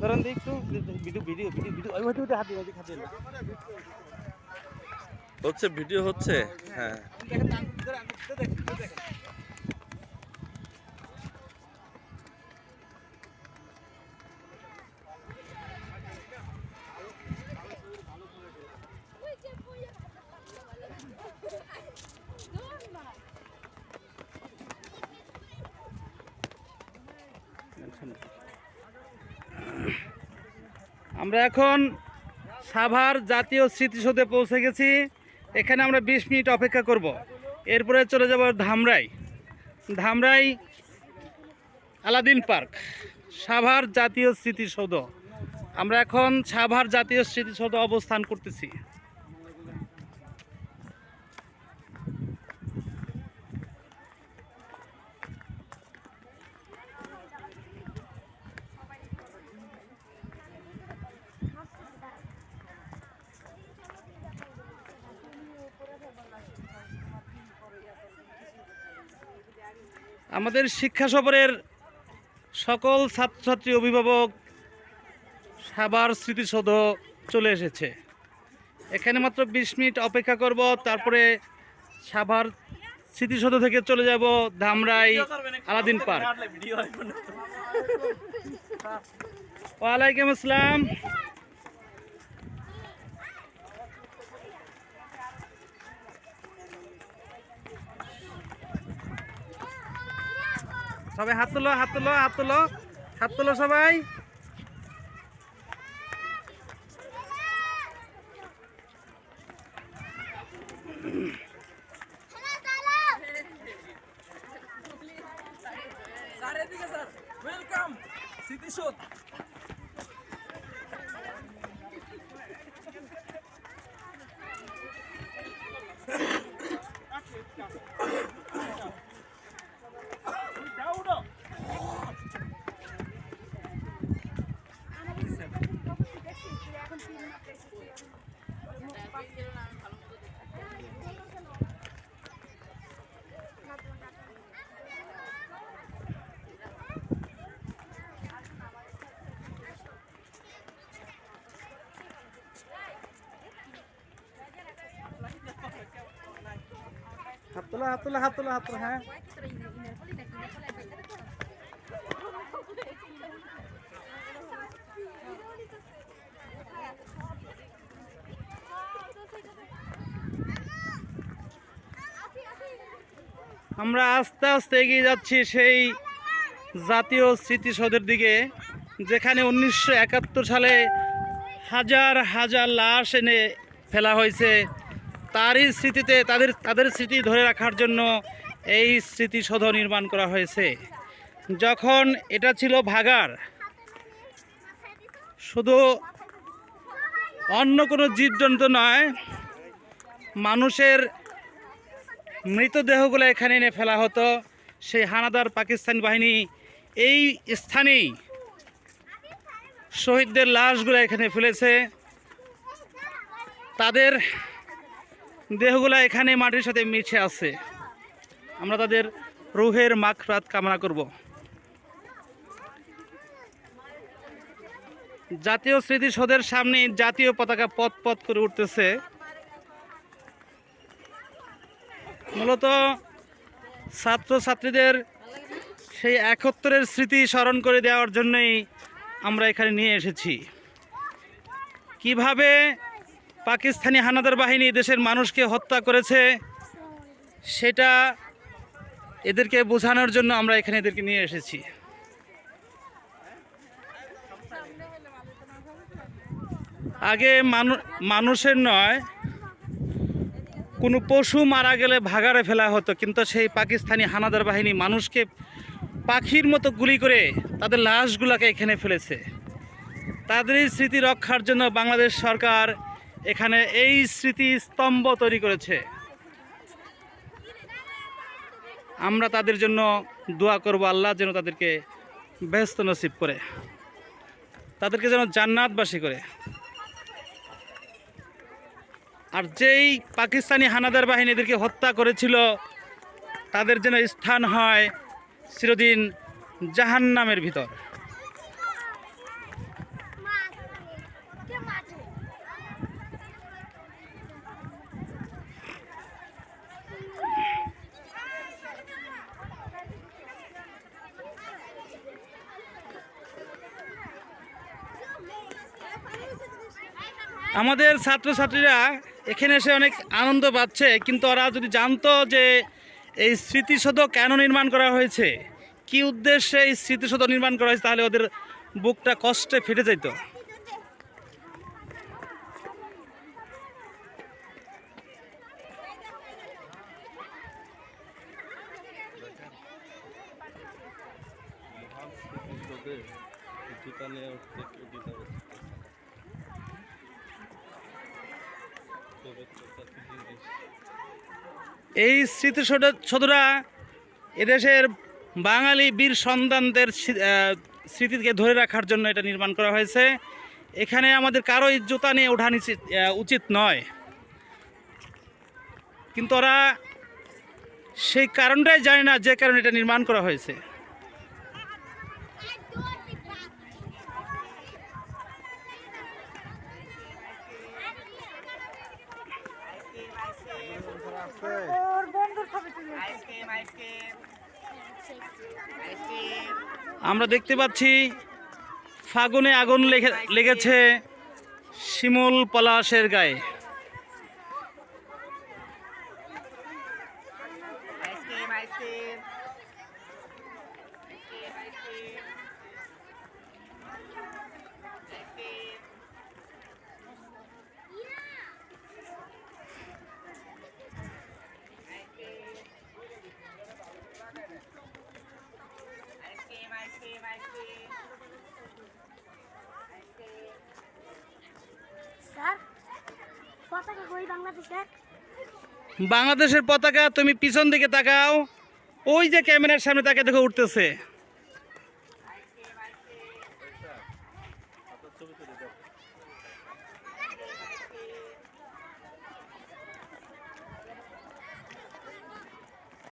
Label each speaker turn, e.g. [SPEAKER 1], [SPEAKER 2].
[SPEAKER 1] ধরেন দিই একটু ভিডিও ভিডিও ভিডিও ভিডিও ওই হতে হাত দিয়ে হাত দিয়ে
[SPEAKER 2] হচ্ছে ভিডিও হচ্ছে। হ্যাঁ
[SPEAKER 1] আমরা এখন সাভার জাতীয় স্মৃতিসৌধে পৌঁছে গেছি। এখানে আমরা 20 মিনিট অপেক্ষা করব, এরপরে চলে যাব ধামরাই। ধামরাই আলাদিন পার্ক, সাভার জাতীয় স্মৃতিসৌধ। আমরা এখন সাভার জাতীয় স্মৃতিসৌধ অবস্থান করতেছি। আমাদের শিক্ষা সফরের সকল ছাত্রছাত্রী অভিভাবক সাভার স্মৃতিসৌধ চলে এসেছে। এখানে মাত্র 20 মিনিট অপেক্ষা করব, তারপরে সাভার স্মৃতিসৌধ থেকে চলে যাব ধামরাই আলাদিন পার্ক। ওয়ালাইকুম আসসালাম। সবাই হাত তোলো, হাত তোলো, হাত তোলো, হাত তোলো সবাই।
[SPEAKER 3] ওয়েলকাম স্মৃতিসৌধ।
[SPEAKER 1] হাত তোলো, হাত তোলো, হাত তোলো, হাত তোলো। হ্যাঁ, আমরা আস্তে আস্তে এগিয়ে যাচ্ছি সেই জাতীয় স্মৃতিসৌধের দিকে, যেখানে 1971 সালে হাজার হাজার লাশ এনে ফেলা হয়েছে। তারই স্মৃতিতে তাদের স্মৃতি ধরে রাখার জন্য এই স্মৃতিসৌধ নির্মাণ করা হয়েছে। যখন এটা ছিল ভাগাড়, শুধু অন্য কোনো জীবজন্তু নয়, মানুষের মৃতদেহগুলো এখানে এনে ফেলা হতো। সেই হানাদার পাকিস্তানি বাহিনী এই স্থানেই শহীদদের লাশগুলো এখানে ফেলেছে। তাদের দেহগুলো এখানে মাটির সাথে মিশে আছে। আমরা তাদের রুহের মাগফিরাত কামনা করব। জাতীয় স্মৃতিসৌধের সামনে জাতীয় পতাকা পথ পথ করে উঠতেছে। মূলত ছাত্রছাত্রীদের সেই 71-এর স্মৃতি স্মরণ করে দেওয়ার জন্যই আমরা এখানে নিয়ে এসেছি। কিভাবে পাকিস্তানি হানাদার বাহিনী দেশের মানুষকে হত্যা করেছে সেটা এদেরকে বোঝানোর জন্য আমরা এখানে এদেরকে নিয়ে এসেছি। আগে মানুষের নয়, কোনো পশু মারা গেলে ভাগাড়ে ফেলা হতো, কিন্তু সেই পাকিস্তানি হানাদার বাহিনী মানুষকে পাখির মতো গুলি করে তাদের লাশগুলোকে এখানে ফেলেছে। তাদেরই স্মৃতি রক্ষার জন্য বাংলাদেশ সরকার এখানে এই স্মৃতি স্তম্ভ তৈরি করেছে। আমরা তাদের জন্য দোয়া করব, আল্লাহ যেন তাদেরকে বেহেশত নসিব করে, তাদেরকে যেন জান্নাতবাসী করে। আর যেই পাকিস্তানি হানাদার বাহিনী এদেরকে হত্যা করেছিল, তাদের যেন স্থান হয় চিরদিন জাহান্নামের ভিতর। আমাদের ছাত্রছাত্রীরা এখানে এসে অনেক আনন্দ পাচ্ছে, কিন্তু ওরা যদি জানতো যে এই স্মৃতিসৌধ কেন নির্মাণ করা হয়েছে, কি উদ্দেশ্যে এই স্মৃতিসৌধ নির্মাণ করা হয়েছে, তাহলে ওদের বুকটা কষ্টে ফেটে যেত।
[SPEAKER 2] মহান স্মৃতিসৌধে জুতা নিয়ে উঠতে কেউ দ্বিধা করছে না।
[SPEAKER 1] এই স্মৃতিসৌধরা এদেশের বাঙালি বীর সন্তানদের স্মৃতিকে ধরে রাখার জন্য এটা নির্মাণ করা হয়েছে। এখানে আমাদের কারোই জুতা নিয়ে ওঠা উচিত নয়, কিন্তু ওরা সেই কারণটাই জানে না যে কারণে এটা নির্মাণ করা হয়েছে। আমরা দেখতে পাচ্ছি ফাগুনে আগুন লেগেছে শিমুল পলাশের গায়ে।
[SPEAKER 4] স্যার পতাকা কই বাংলাদেশের?
[SPEAKER 1] বাংলাদেশের পতাকা তুমি পিছন দিকে তাকাও, ওই যে ক্যামেরার সামনে তাকে দেখে উঠতেছে।